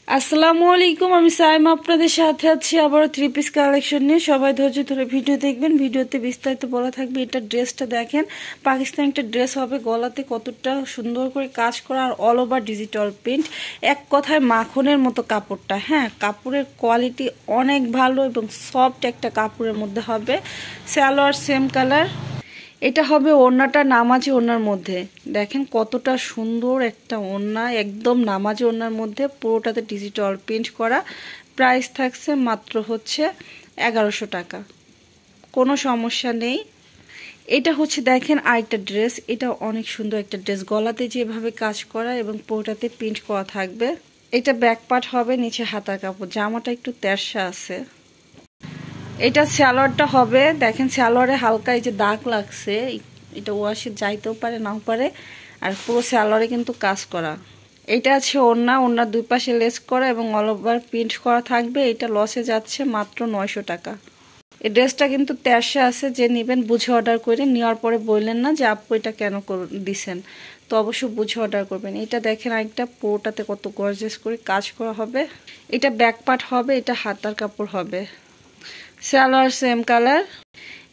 আসসালামু আলাইকুম, আমি সাইমা আপনাদের সাথে আছি আবারও থ্রি পিস কালেকশন নিয়ে। সবাই ধৈর্য ধরে ভিডিও দেখবেন, ভিডিওতে বিস্তারিত বলা থাকবে। এটা ড্রেসটা দেখেন, পাকিস্তানি একটা ড্রেস হবে, গলাতে কতটা সুন্দর করে কাজ করা আর অল ওভার ডিজিটাল প্রিন্ট। এক কথায় মাখনের মতো কাপড়টা। হ্যাঁ, কাপড়ের কোয়ালিটি অনেক ভালো এবং সফট একটা কাপড়ের মধ্যে হবে। Salwar same colour. এটা হবে ওড়নাটা নামাজি ওড়নার মধ্যে। দেখেন কতটা সুন্দর একটা ওড়না, একদম নামাজি ওড়নার মধ্যে, পুরোটাতে ডিজিটাল প্রিন্ট করা। প্রাইস থাকছে মাত্র হচ্ছে 1100 টাকা, কোনো সমস্যা নেই। এটা হচ্ছে দেখেন আরেকটা ড্রেস, এটা অনেক সুন্দর একটা ড্রেস, গলাতে যেভাবে কাজ করা এবং পুরোটাতে প্রিন্ট করা থাকবে। এটা ব্যাক পার্ট হবে, নিচে হাতার কাপড়, জামাটা একটু তেরসা আছে। এটা সালোয়ারটা হবে, দেখেন সালোয়ারে হালকা এই যে দাগ লাগছে, এটা ওয়াশে যাইতেও পারে নাও পারে, আর পুরো সালোয়ারে কিন্তু কাজ করা। এটা আছে ওড়না, ওড়নার দুই পাশে লেস করা এবং অল ওভার প্রিন্ট করা থাকবে। এটা লসে যাচ্ছে মাত্র 900 টাকা। এই ড্রেসটা কিন্তু তেরসা আছে, যে নেবেন বুঝে অর্ডার করে, নেওয়ার পরে বললেন না যে আপু এটা কেন দিছেন, তো অবশ্যই বুঝে অর্ডার করবেন। এটা দেখেন আরেকটা, পুরোটাতে কত গর্জিয়াস করে কাজ করা হবে। এটা ব্যাক পার্ট হবে, এটা হাতার কাপড় হবে। Salwar same colour.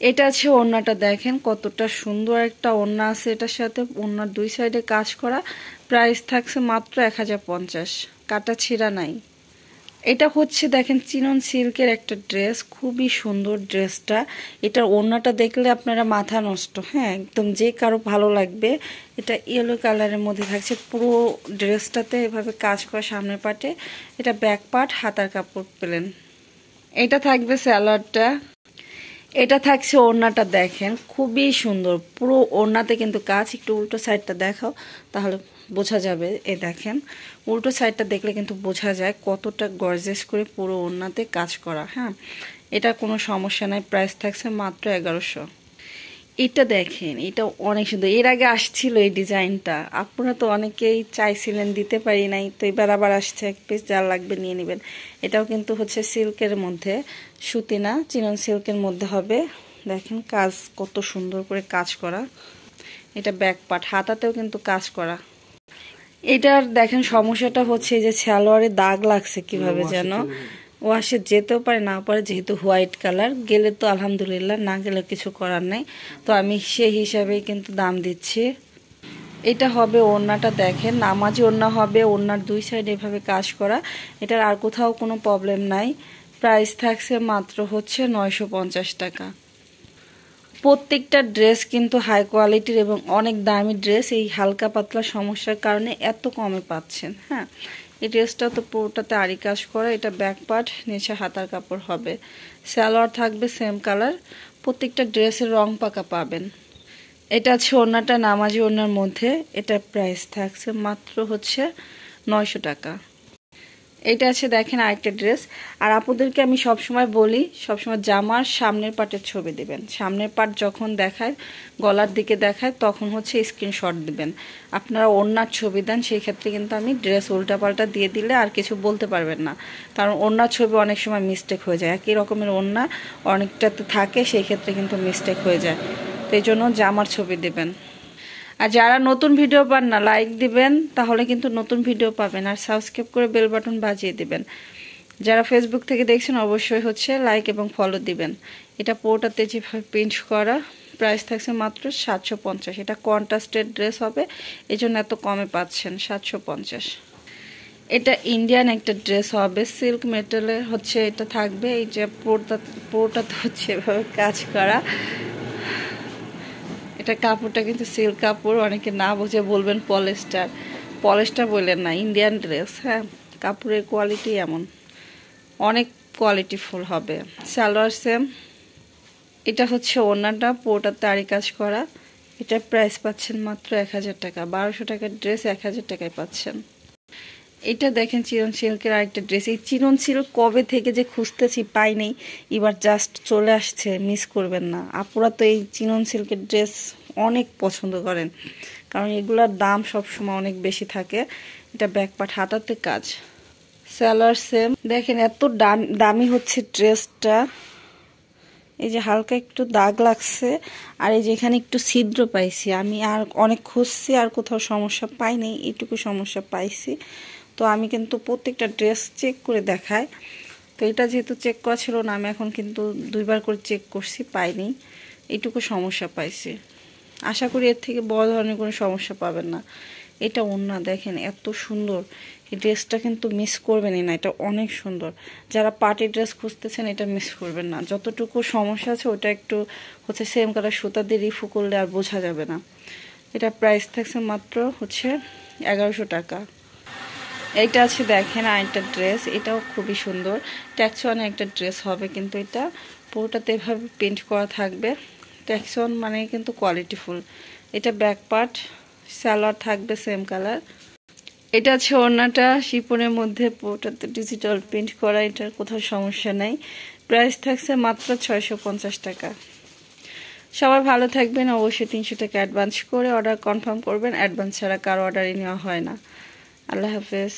এটা আছে ওড়নাটা, দেখেন কতটা সুন্দর একটা ওড়না আছে এটার সাথে, ওড়নার দুই সাইডে কাজ করা। প্রাইস থাকছে মাত্র 1050, কাটা ছিঁড়া নাই। এটা হচ্ছে দেখেন চিনন সিল্কের একটা ড্রেস, খুবই সুন্দর ড্রেসটা। এটার ওড়নাটা দেখলে আপনারা মাথা নষ্ট। হ্যাঁ, একদম যে কারো ভালো লাগবে। এটা ইয়েলো কালারের মধ্যে থাকছে, পুরো ড্রেসটাতে এভাবে কাজ করা সামনের পাটে। এটা ব্যাক পার্ট, হাতার কাপড় পেলেন। এটা থাকবে সালোয়ারটা। এটা থাকছে ওড়নাটা, দেখেন খুবই সুন্দর, পুরো ওড়নাতে কিন্তু কাজ। একটু উল্টো সাইডটা দেখাও, তাহলে বোঝা যাবে। এই দেখেন উল্টো সাইডটা দেখলে কিন্তু বোঝা যায় কতটা গর্জিয়াস করে পুরো ওড়নাতে কাজ করা। হ্যাঁ, এটা কোনো সমস্যা নাই। প্রাইস থাকছে মাত্র 1100। এটা দেখেন, এটা অনেক সুন্দর। এর আগে আসছিল এই ডিজাইনটা, আপনারা তো অনেকেই চাইছিলেন, দিতে পারি নাই, তো এবার আবার আসছে। এক পিস যা লাগবে নিয়ে নেবেন। এটাও কিন্তু হচ্ছে সিল্কের মধ্যে, সুতি না, চিনন সিল্কের মধ্যে হবে। দেখেন কাজ কত সুন্দর করে কাজ করা। এটা ব্যাক পার্ট, হাতাতেও কিন্তু কাজ করা। এটার দেখেন সমস্যাটা হচ্ছে যে সালোয়ারে দাগ লাগছে কিভাবে যেন, ওয়াশে যেতেও পারে না পারে, যেহেতু হোয়াইট কালার। গেলে তো আলহামদুলিল্লাহ, না গেলে কিছু করার নেই। তো আমি সেই হিসাবেই কিন্তু দাম দিচ্ছি। এটা হবে ওড়নাটা, দেখেন নামাজি ওড়না হবে, ওড়নার দুই সাইড এভাবে কাজ করা। এটার আর কোথাও কোনো প্রবলেম নাই। প্রাইস থাকছে মাত্র হচ্ছে 950 টাকা। প্রত্যেকটা ড্রেস কিন্তু হাই কোয়ালিটির এবং অনেক দামি ড্রেস। এই হালকা পাতলা সমস্যার কারণে এত কমে পাচ্ছেন। হ্যাঁ, এই ড্রেসটা তো পুরোটাতে আরি কাজ করা। এটা ব্যাক পার্ট, নিচে হাতার কাপড় হবে। সালোয়ার থাকবে সেম কালার। প্রত্যেকটা ড্রেসের রং পাকা পাবেন। এটা আছে ওড়নাটা, নামাজি ওড়নার মধ্যে। এটা প্রাইস থাকছে মাত্র হচ্ছে 900 টাকা। এটা আছে দেখেন আরেকটা ড্রেস। আর আপুদেরকে আমি সবসময় বলি, সবসময় জামার সামনের পার্টের ছবি দিবেন। সামনের পার্ট যখন দেখায়, গলার দিকে দেখায়, তখন হচ্ছে স্ক্রিনশট দিবেন। আপনারা ওড়নার ছবি দেন, সেই ক্ষেত্রে কিন্তু আমি ড্রেস উল্টাপাল্টা দিয়ে দিলে আর কিছু বলতে পারবেন না। কারণ ওড়নার ছবি অনেক সময় মিস্টেক হয়ে যায়, একই রকমের ওড়না অনেকটাতে থাকে, সেই ক্ষেত্রে কিন্তু মিস্টেক হয়ে যায়। তো এই জন্য জামার ছবি দেবেন। আর যারা নতুন ভিডিও পান না, লাইক দিবেন, তাহলে কিন্তু নতুন ভিডিও পাবেন। আর সাবস্ক্রাইব করে বেল বাটন বাজিয়ে দিবেন। যারা ফেসবুক থেকে দেখছেন অবশ্যই হচ্ছে লাইক এবং ফলো দিবেন। এটা পুরোটাতে যেভাবে প্রিন্ট করা। প্রাইস থাকছে মাত্র 750। এটা কন্ট্রাস্টেড ড্রেস হবে, এই জন্য এত কমে পাচ্ছেন, 750। এটা ইন্ডিয়ান একটা ড্রেস হবে, সিল্ক মেটেরিয়ালের হচ্ছে এটা থাকবে। এই যে পুরোটাতে হচ্ছে এভাবে কাজ করা। এটা কাপড়টা কিন্তু সিল্ক কাপড়, অনেকে না বুঝে বলবেন পলিস্টার। পলিস্টার বললেন না, ইন্ডিয়ান ড্রেস। হ্যাঁ, কাপড়ের কোয়ালিটি এমন, অনেক কোয়ালিটিফুল হবে। সালোয়ার সেম। এটা হচ্ছে ওড়নাটা, পুরোটাতে আরি কাজ করা। এটার প্রাইস পাচ্ছেন মাত্র 1000 টাকা। 1200 টাকার ড্রেস 1000 টাকায় পাচ্ছেন। এটা দেখেন চিনন সিল্কের আরেকটা ড্রেস। এই চিনন সিল্ক কবে থেকে যে খুঁজতেছি পাই নেই, এবার জাস্ট চলে আসছে, মিস করবেন না। আপুরা তো এই চিনন সিল্কের ড্রেস অনেক পছন্দ করেন, কারণ এগুলোর দাম সবসময় অনেক বেশি থাকে। এটা ব্যাক পার্ট, হাতাতে কাজ। সালোয়ার সেম। দেখেন এত দামি হচ্ছে ড্রেসটা। এই যে হালকা একটু দাগ লাগছে, আর এই যে এখানে একটু ছিদ্র পাইছি। আমি আর অনেক খুঁজছি, আর কোথাও সমস্যা পাইনি, এইটুকু সমস্যা পাইছি। তো তো আমি কিন্তু প্রত্যেকটা ড্রেস চেক করে দেখাই। তো এটা যেহেতু চেক করা ছিল না, আমি এখন কিন্তু 2বার করে চেক করছি, পাইনি, এইটুকু সমস্যা পাইছি। আশা করি এর থেকে বড় ধরনের কোনো সমস্যা পাবেন না। এটা ওড়না দেখেন এত সুন্দর, এই ড্রেসটা কিন্তু মিস করবেনই না, এটা অনেক সুন্দর। যারা পার্টি ড্রেস খুঁজতেছেন এটা মিস করবেন না। যতটুকু সমস্যা আছে ওটা একটু সেম কালার সুতা দিয়ে রিফু করলে আর বোঝা যাবে না। এটা প্রাইস থাকছে মাত্র 1100 টাকা। এইটা আছে দেখেন আরেকটা ড্রেস, এটাও খুবই সুন্দর, ট্যাক্সওয়ানের একটা ড্রেস হবে, কিন্তু এটা পুরোটাতে এভাবে প্রিন্ট করা থাকবে। ট্যাক্সওয়ান মানে কিন্তু কোয়ালিটিফুল। এটা ব্যাক পার্ট, সালোয়ার থাকবে সেম কালার। এটা আছে ওড়নাটা শিপনের মধ্যে, পুরোটাতে ডিজিটাল প্রিন্ট করা, এটার কোথাও সমস্যা নেই। প্রাইস থাকছে মাত্র 650 টাকা। সবাই ভালো থাকবেন। অবশ্যই 300 টাকা অ্যাডভান্স করে অর্ডার কনফার্ম করবেন, অ্যাডভান্স ছাড়া কারো অর্ডারই নেওয়া হয় না। আল্লাহ হাফেজ।